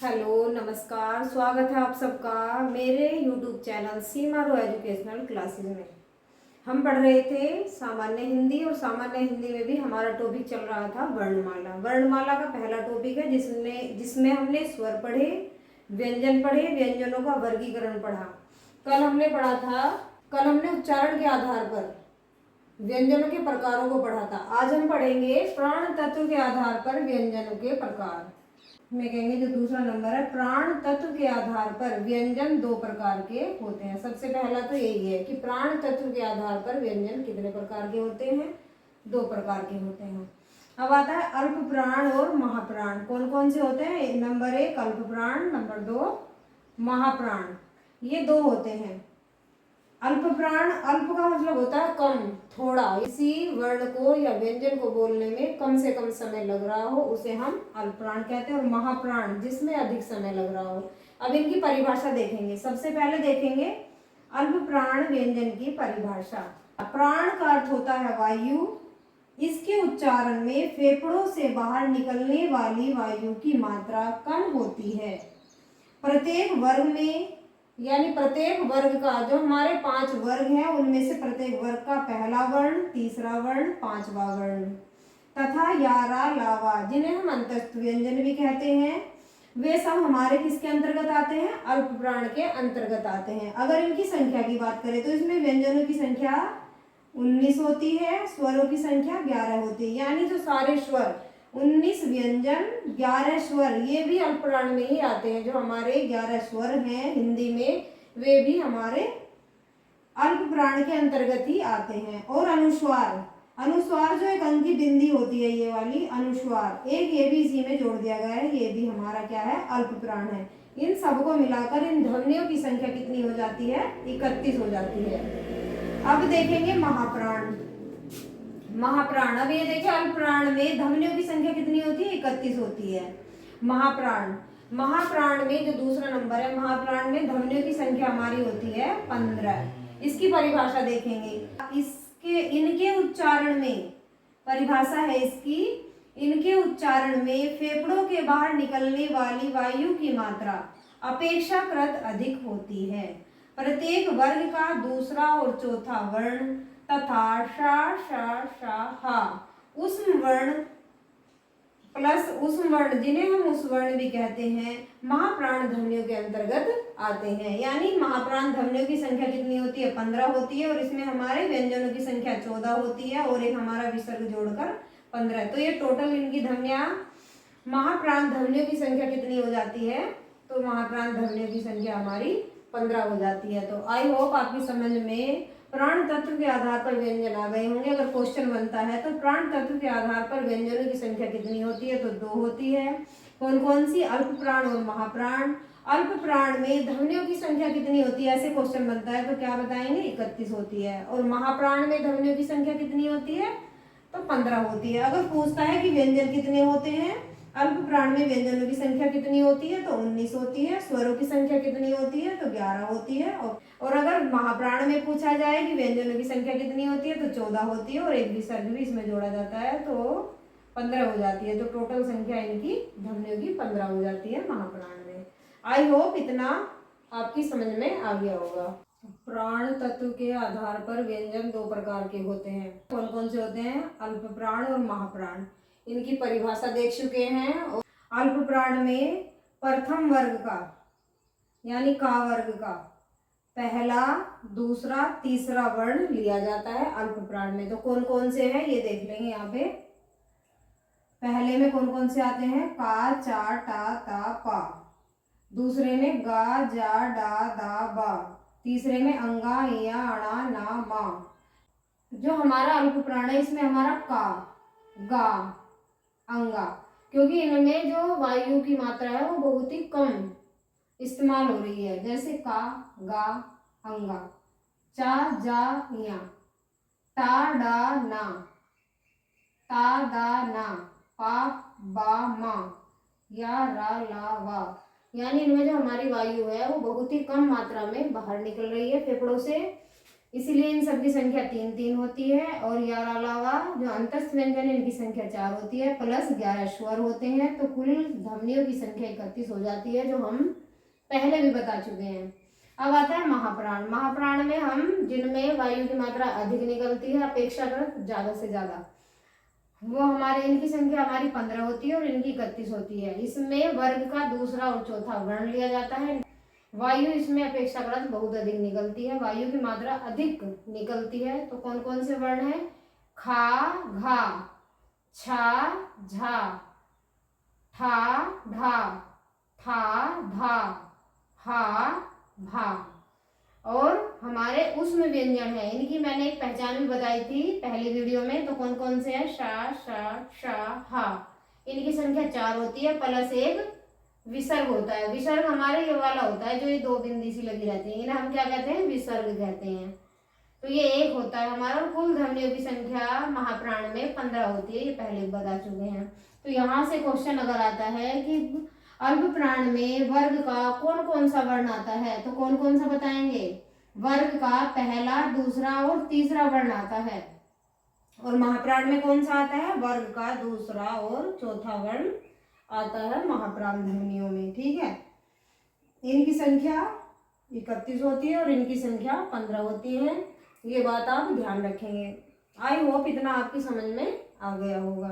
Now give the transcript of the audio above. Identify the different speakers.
Speaker 1: Hello नमस्कार, स्वागत है आप सबका मेरे यूट्यूब चैनल सीमा रो एजुकेशनल क्लासेस में। हम पढ़ रहे थे सामान्य हिंदी और सामान्य हिंदी में भी हमारा टॉपिक चल रहा था वर्णमाला। वर्णमाला का पहला टॉपिक है जिसमें हमने स्वर पढ़े, व्यंजन पढ़े, व्यंजनों का वर्गीकरण पढ़ा। कल हमने उच्चारण के आधार पर व्यंजनों के प्रकारों को पढ़ा था। आज हम पढ़ेंगे प्राण तत्व के आधार पर व्यंजनों के प्रकार। में कहेंगे जो दूसरा नंबर है, प्राण तत्व के आधार पर व्यंजन दो प्रकार के होते हैं। सबसे पहला तो यही है कि प्राण तत्व के आधार पर व्यंजन कितने प्रकार के होते हैं? दो प्रकार के होते हैं। अब आता है अल्प प्राण और महाप्राण। कौन कौन से होते हैं? नंबर 1 अल्प प्राण, नंबर 2 महाप्राण। ये दो होते हैं। अल्प प्राण, अल्प का मतलब होता है कम, थोड़ा, इसी वर्ण को या व्यंजन को बोलने में कम से कम समय लग रहा हो उसे हम अल्प प्राण कहते हैं। और महाप्राण जिसमें अधिक समय लग रहा हो। अब इनकी परिभाषा देखेंगे। सबसे पहले देखेंगे अल्प प्राण व्यंजन की परिभाषा। प्राण का अर्थ होता है वायु। इसके उच्चारण में फेफड़ों से बाहर निकलने वाली वायु की मात्रा कम होती है। प्रत्येक वर्ग में यानी प्रत्येक वर्ग का, जो हमारे 5 वर्ग हैं उनमें से प्रत्येक वर्ग का पहला वर्ण, तीसरा वर्ण, पांचवा वर्ण तथा यारा लावा, जिन्हें हम अंतस्थ व्यंजन भी कहते हैं, वे सब हमारे किसके अंतर्गत आते हैं? अल्प प्राण के अंतर्गत आते हैं। अगर इनकी संख्या की बात करें तो इसमें व्यंजनों की संख्या 19 होती है, स्वरों की संख्या 11 होती है। यानी जो सारे स्वर 19 व्यंजन, 11 स्वर, ये भी अल्प प्राण में ही आते हैं। जो हमारे 11 स्वर हैं हिंदी में, वे भी हमारे अल्प प्राण के अंतर्गत ही आते हैं। और अनुस्वार, अनुस्वार जो एक अंक की बिंदी होती है, ये वाली अनुस्वार, एक ये भी इसी में जोड़ दिया गया है, ये भी हमारा क्या है? अल्प प्राण है। इन सबको मिलाकर इन ध्वनियों की संख्या कितनी हो जाती है? 31 हो जाती है। अब देखेंगे महाप्राण। महाप्राण, अब ये देखिए अल्प प्राण में ध्वनियों की संख्या कितनी होती है? 31 होती है। महाप्राण, महाप्राण में जो दूसरा नंबर है, महाप्राण में ध्वनियों की संख्या हमारी होती है 15। इसकी परिभाषा देखेंगे। इनके उच्चारण में परिभाषा है इसकी, इनके उच्चारण में फेफड़ों के बाहर निकलने वाली वायु की मात्रा अपेक्षाकृत अधिक होती है। प्रत्येक वर्ग का दूसरा और चौथा वर्ण तथा शा शा शा हा उष्म वर्ण प्लस उष्म वर्ण, जिन्हें हम उस वर्ण भी कहते हैं, महाप्राण ध्वनियों के अंतर्गत आते हैं। यानी महाप्राण ध्वनियों की संख्या कितनी होती है? 15 होती है। और इसमें हमारे व्यंजनों की संख्या 14 होती है और एक हमारा विसर्ग जोड़कर 15। तो ये टोटल इनकी ध्वनियां, महाप्राण ध्वनियों की संख्या कितनी हो जाती है? तो महाप्राण ध्वनियों की संख्या हमारी 15 हो जाती है। तो आई होप आपकी समझ में प्राण तत्व के आधार पर व्यंजन आ गए होंगे। अगर क्वेश्चन बनता है तो प्राण तत्व के आधार पर व्यंजनों की संख्या कितनी होती है? तो 2 होती है। कौन कौन सी? अल्प प्राण और महाप्राण। अल्प प्राण में ध्वनियों की संख्या कितनी होती है? ऐसे क्वेश्चन बनता है तो क्या बताएंगे? 31 होती है। और महाप्राण में ध्वनियों की संख्या कितनी होती है? तो 15 होती है। अगर पूछता है कि व्यंजन कितने होते हैं, अल्प प्राण में व्यंजनों की संख्या कितनी होती है? तो 19 होती है। स्वरों की संख्या कितनी होती है? तो 11 होती है। और अगर महाप्राण में पूछा जाए कि व्यंजनों की संख्या कितनी होती है, तो 14 होती है और एक विसर्ग भी इसमें जोड़ा जाता है तो 15 हो जाती है। तो टोटल संख्या इनकी ध्वनियों की 15 हो जाती है महाप्राण में। आई होप इतना आपकी समझ में आ गया होगा। प्राण तत्व के आधार पर व्यंजन दो प्रकार के होते हैं। कौन कौन से होते हैं? अल्प प्राण और महाप्राण। इनकी परिभाषा देख चुके हैं। अल्प प्राण में प्रथम वर्ग का यानी का वर्ग का पहला, दूसरा, तीसरा वर्ण लिया जाता है अल्प प्राण में। तो कौन कौन से हैं ये देख लेंगे यहाँ पे। पहले में कौन कौन से आते हैं? का, चा, टा, ता, पा। दूसरे में गा, जा, डा, दा, बा। तीसरे में अंगा, या, अणा, ना, मा। जो हमारा अल्प प्राण है इसमें हमारा का, गा, अंगा, क्योंकि इनमें जो वायु की मात्रा है वो बहुत ही कम इस्तेमाल हो रही है। जैसे का, गा, अंगा, चा, जा, या, टा, डा, ना, ता, दा, ना, पा, बा, मा, या, रा, ला, वा। यानी इनमें जो हमारी वायु है वो बहुत ही कम मात्रा में बाहर निकल रही है फेफड़ों से। इसीलिए इन सब की संख्या 3 3 होती है। और यार अलावा जो अंतस्थ व्यंजन है इनकी संख्या 4 होती है, प्लस 11 स्वर होते हैं, तो कुल ध्वनियों की संख्या 31 हो जाती है, जो हम पहले भी बता चुके हैं। अब आता है महाप्राण। महाप्राण में हम जिनमें वायु की मात्रा अधिक निकलती है अपेक्षाकृत ज्यादा से ज्यादा, वो हमारे इनकी संख्या हमारी 15 होती है और इनकी 31 होती है। इसमें वर्ग का दूसरा और चौथा वर्ण लिया जाता है। वायु इसमें अपेक्षाकृत बहुत अधिक निकलती है, वायु की मात्रा अधिक निकलती है। तो कौन कौन से वर्ण है? खा घा, छा झा, ठा ढा, था धा, हा भा। और हमारे उसमें व्यंजन है, इनकी मैंने एक पहचान भी बताई थी पहली वीडियो में। तो कौन कौन से हैं? शा शा शा हा। इनकी संख्या 4 होती है, प्लस एक विसर्ग होता है। विसर्ग हमारे ये वाला होता है जो ये 2 बिंदी सी लगी रहती है, इन्हें हम क्या कहते हैं? विसर्ग कहते हैं। तो ये एक होता है हमारा। कुल ध्वनियों की संख्या महाप्राण में 15 होती है, ये पहले बता चुके हैं। तो यहाँ से क्वेश्चन अगर आता है कि अल्प प्राण में वर्ग का कौन कौन सा वर्ण आता है, तो कौन कौन सा बताएंगे? वर्ग का पहला, दूसरा और तीसरा वर्ण आता है। और महाप्राण में कौन सा आता है? वर्ग का दूसरा और चौथा वर्ण आता है महाप्राण ध्वनियों में। ठीक है, इनकी संख्या 31 होती है और इनकी संख्या 15 होती है। ये बात आप ध्यान रखेंगे। आई होप इतना आपकी समझ में आ गया होगा।